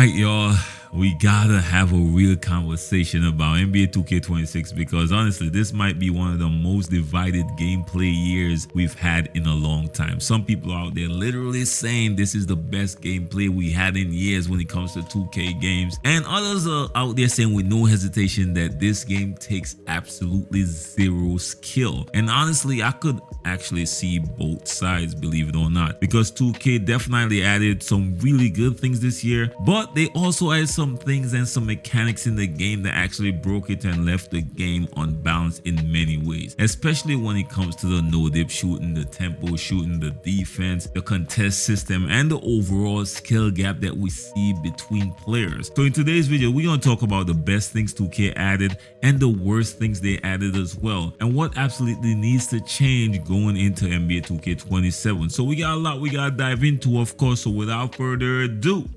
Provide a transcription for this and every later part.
Alright, y'all. We gotta have a real conversation about NBA 2K26 because honestly, this might be one of the most divided gameplay years we've had in a long time. Some people out there literally saying this is the best gameplay we had in years when it comes to 2K games, and others are out there saying with no hesitation that this game takes absolutely zero skill. And honestly, I could actually see both sides, believe it or not, because 2K definitely added some really good things this year, but they also added some things and some mechanics in the game that actually broke it and left the game unbalanced in many ways, especially when it comes to the no-dip shooting, the tempo shooting, the defense, the contest system, and the overall skill gap that we see between players. So in today's video, we're going to talk about the best things 2K added and the worst things they added as well, and what absolutely needs to change going into NBA 2K27. So we got a lot we got to dive into, of course, so without further ado,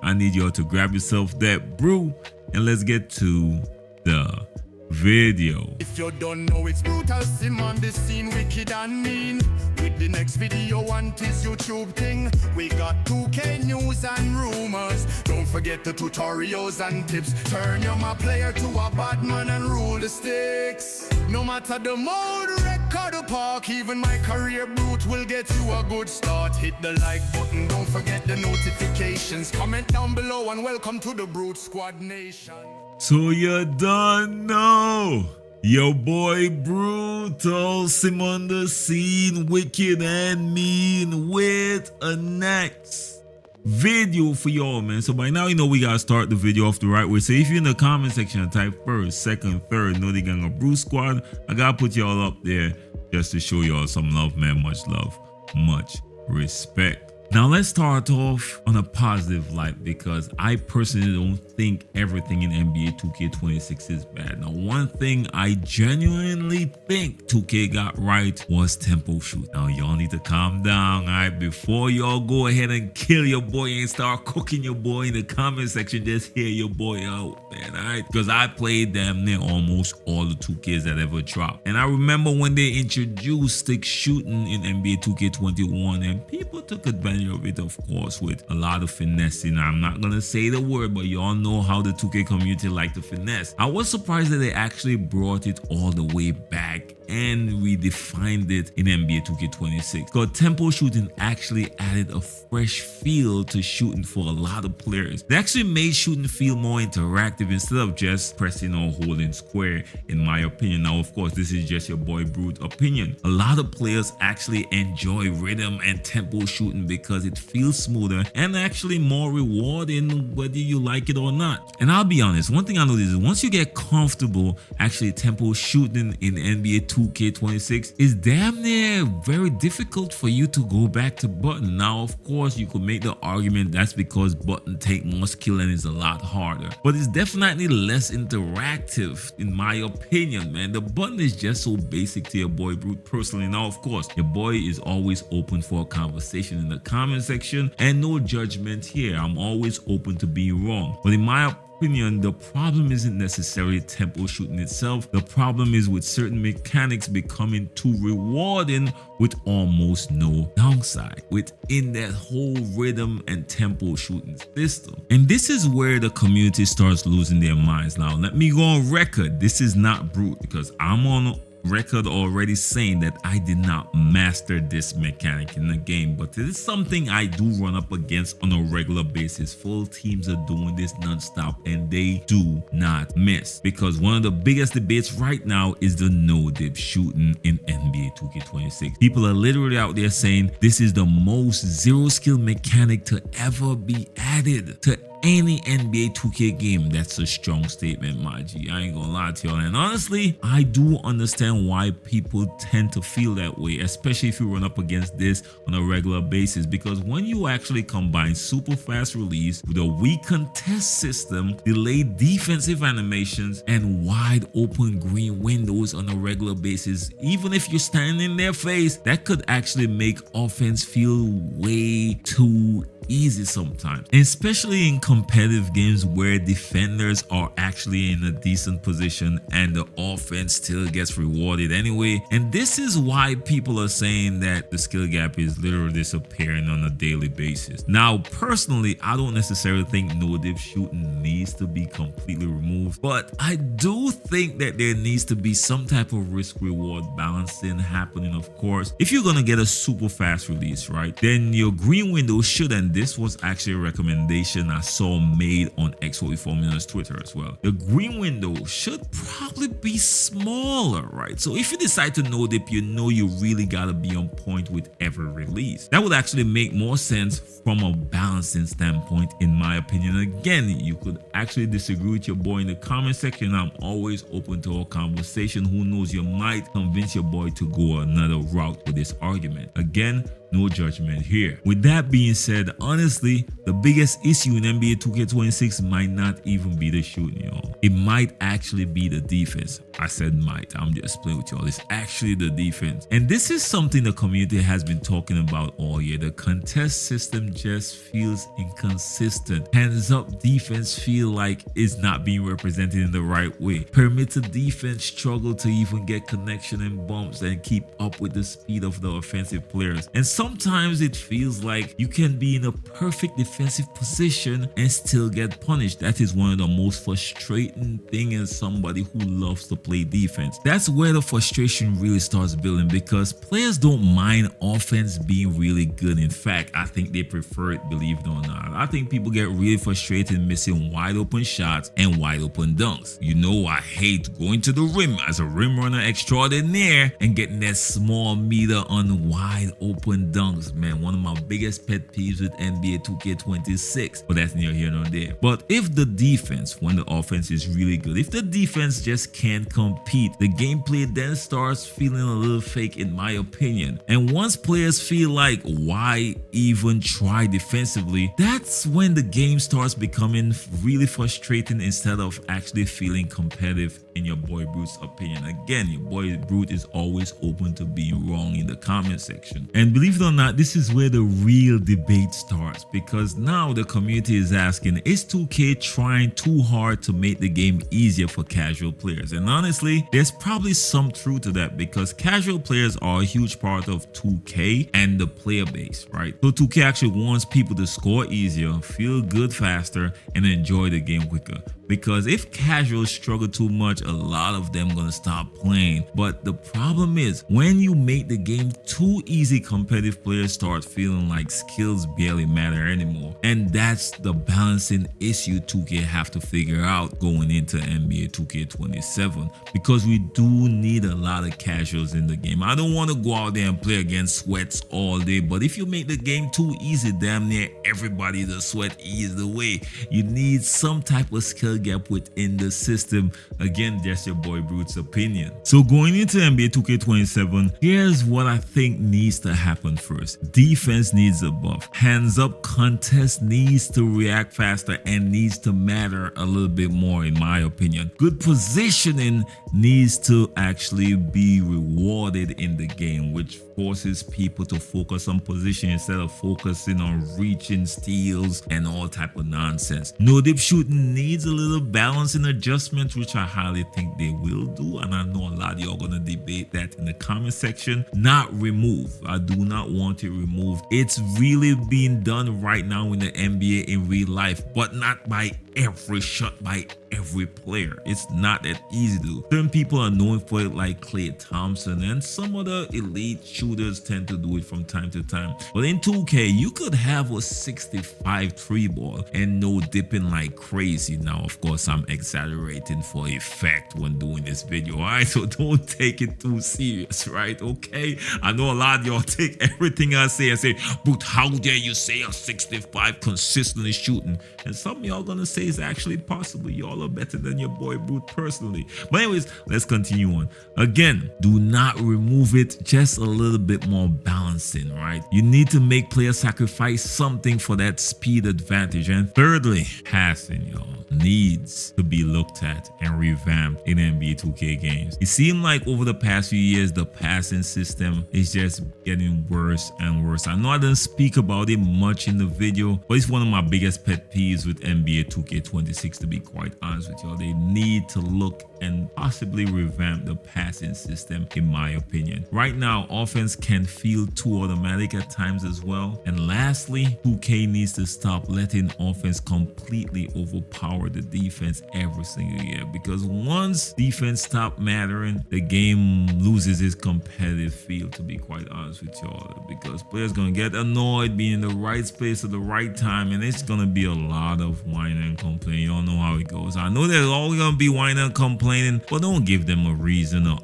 I need y'all to grab yourself that brew and let's get to the video. If you don't know, it's Brutalsim on the scene, wicked and mean. With the next video on this YouTube thing, we got 2K news and rumors. Don't forget the tutorials and tips. Turn your my player to a bad man and rule the sticks. No matter the mode, record or park, even my career brute will get you a good start. Hit the like button, don't forget the notifications. Comment down below and welcome to the Brute Squad Nation. So you don't know, your boy Brutalsim on the scene, wicked and mean, with a next video for y'all, man. So by now you know we gotta start the video off the right way. So if you're in the comment section and type first, second, third, know the gang of Brute Squad, I gotta put y'all up there just to show y'all some love, man. Much love, much respect. Now let's start off on a positive light because I personally don't think everything in NBA 2K26 is bad. Now one thing I genuinely think 2K got right was tempo shoot. Now y'all need to calm down, alright? Before y'all go ahead and kill your boy and start cooking your boy in the comment section, just hear your boy out, man, alright? Because I played damn near almost all the 2Ks that ever dropped. And I remember when they introduced stick shooting in NBA 2K21 and people took advantage of it, of course, with a lot of finessing. I'm not gonna say the word, but y'all know how the 2K community like to finesse. I was surprised that they actually brought it all the way back and redefined it in NBA 2K26. Because tempo shooting actually added a fresh feel to shooting for a lot of players. They actually made shooting feel more interactive instead of just pressing or holding square, in my opinion. Now, of course, this is just your boy Brute opinion. A lot of players actually enjoy rhythm and tempo shooting because it feels smoother and actually more rewarding whether you like it or not. And I'll be honest, one thing I noticed is once you get comfortable actually tempo shooting in NBA 2K26, is damn near very difficult for you to go back to button. Now, of course, you could make the argument that's because button take more skill and is a lot harder, but it's definitely less interactive in my opinion, man. The button is just so basic to your boy Brute personally. Now, of course, your boy is always open for a conversation in the comment section and no judgment here. I'm always open to being wrong, but in my opinion, the problem isn't necessarily tempo shooting itself. The problem is with certain mechanics becoming too rewarding with almost no downside within that whole rhythm and tempo shooting system. And this is where the community starts losing their minds. Now, let me go on record. This is not Brute because I'm on record already saying that I did not master this mechanic in the game, but it is something I do run up against on a regular basis. Full teams are doing this non-stop and they do not miss, because one of the biggest debates right now is the no-dip shooting in NBA 2K26. People are literally out there saying this is the most zero skill mechanic to ever be added to any NBA 2K game. That's a strong statement, my G. I ain't gonna lie to y'all. And honestly, I do understand why people tend to feel that way, especially if you run up against this on a regular basis, because when you actually combine super fast release with a weak contest system, delayed defensive animations, and wide open green windows on a regular basis, even if you're standing in their face, that could actually make offense feel way too easy sometimes, especially in competitive games where defenders are actually in a decent position and the offense still gets rewarded anyway. And this is why people are saying that the skill gap is literally disappearing on a daily basis. Now, personally, I don't necessarily think no-dip shooting needs to be completely removed, but I do think that there needs to be some type of risk-reward balancing happening. Of course, if you're gonna get a super fast release, right, then your green window should, and this was actually a recommendation I saw made on X44 Twitter as well, the green window should probably be smaller, right? So if you decide to no dip, you know you really gotta be on point with every release. That would actually make more sense from a balancing standpoint, in my opinion. Again, you could actually disagree with your boy in the comment section. I'm always open to a conversation. Who knows, you might convince your boy to go another route with this argument. Again, no judgment here. With that being said, honestly, the biggest issue in NBA 2K26 might not even be the shooting, y'all. It might actually be the defense. I said might, I'm just playing with y'all. It's actually the defense. And this is something the community has been talking about all year. The contest system just feels inconsistent. Hands up defense feel like it's not being represented in the right way. Perimeter defense struggle to even get connection and bumps and keep up with the speed of the offensive players. And sometimes it feels like you can be in a perfect defensive position and still get punished. That is one of the most frustrating things as somebody who loves to play defense. That's where the frustration really starts building, because players don't mind offense being really good. In fact, I think they prefer it, believe it or not. I think people get really frustrated missing wide open shots and wide open dunks. You know, I hate going to the rim as a rim runner extraordinaire and getting that small meter on wide open dunks, man. One of my biggest pet peeves with NBA 2K26, but that's near here nor there. But if the defense, when the offense is really good, if the defense just can't compete, the gameplay then starts feeling a little fake, in my opinion. And once players feel like, why even try defensively, that's when the game starts becoming really frustrating instead of actually feeling competitive, in your boy Brute's opinion. Again, your boy Brute is always open to being wrong in the comment section. And believe it or not, this is where the real debate starts, because now the community is asking, is 2K trying too hard to make the game easier for casual players? And honestly, there's probably some truth to that, because casual players are a huge part of 2K and the player base, right? So 2K actually wants people to score easier, feel good faster, and enjoy the game quicker. Because if casuals struggle too much, a lot of them gonna stop playing. But the problem is, when you make the game too easy, competitive players start feeling like skills barely matter anymore. And that's the balancing issue 2K have to figure out going into NBA 2K27, because we do need a lot of casuals in the game. I don't want to go out there and play against sweats all day, but if you make the game too easy, damn near everybody the sweat ease the way. You need some type of skill gap within the system. Again, that's your boy Brute's opinion. So going into NBA 2K27, here's what I think needs to happen first. Defense needs a buff. Hands up contest needs to react faster and needs to matter a little bit more, in my opinion. Good positioning needs to actually be rewarded in the game, which forces people to focus on position instead of focusing on reaching, steals, and all type of nonsense. No dip shooting needs a little balance and adjustment, which I highly think they will do, and I know a lot of y'all gonna debate that in the comment section. Not remove. I do not want it removed. It's really being done right now in the NBA in real life, but not by every shot, by every player. It's not that easy to do. Certain people are known for it, like Klay Thompson, and some other elite shooters tend to do it from time to time. But in 2K, you could have a 65 3 ball and no dipping like crazy. Now, of course, I'm exaggerating for effect when doing this video, alright? So don't take it too serious, right? Okay? I know a lot of y'all take everything I say and say, but how dare you say a 65 consistently shooting? And some of y'all gonna say it's actually possible. Y'all are better than your boy Brute personally. But anyways, let's continue on. Again, do not remove it, just a little bit more balancing, right? You need to make players sacrifice something for that speed advantage. And thirdly, passing, y'all, needs to be looked at and revamped in NBA 2K games. It seemed like over the past few years, the passing system is just getting worse and worse. I know I didn't speak about it much in the video, but it's one of my biggest pet peeves with NBA 2K26, to be quite honest with y'all. They need to look and possibly revamp the passing system, in my opinion. Right now, offense can feel too automatic at times as well. And lastly, 2K needs to stop letting offense completely overpower the defense every single year, because once defense stop mattering, the game loses its competitive feel, to be quite honest with y'all, because players gonna get annoyed being in the right space at the right time, and it's gonna be a lot of whining and complaining. Y'all know how it goes. I know there's always gonna be whining and complaining, but don't give them a reason, a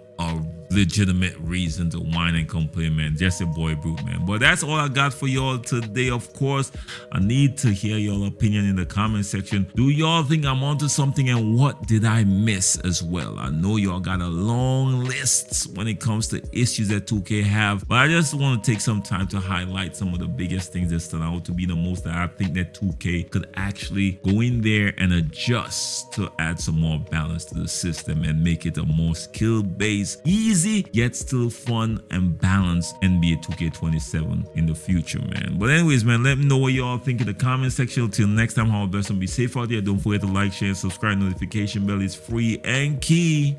legitimate reason to whine and complain, man. Just a boy Brute, man. But that's all I got for y'all today. Of course, I need to hear your opinion in the comment section. Do y'all think I'm onto something, and what did I miss as well? I know y'all got a long list when it comes to issues that 2K have, but I just want to take some time to highlight some of the biggest things that stand out to be the most that I think that 2K could actually go in there and adjust to add some more balance to the system and make it a more skill-based, easy yet still fun and balanced NBA 2K27 in the future, man. But anyways, man, let me know what y'all think in the comment section. Till next time, how best and be safe out there. Don't forget to like, share, subscribe. Notification bell is free and key.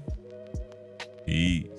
Peace.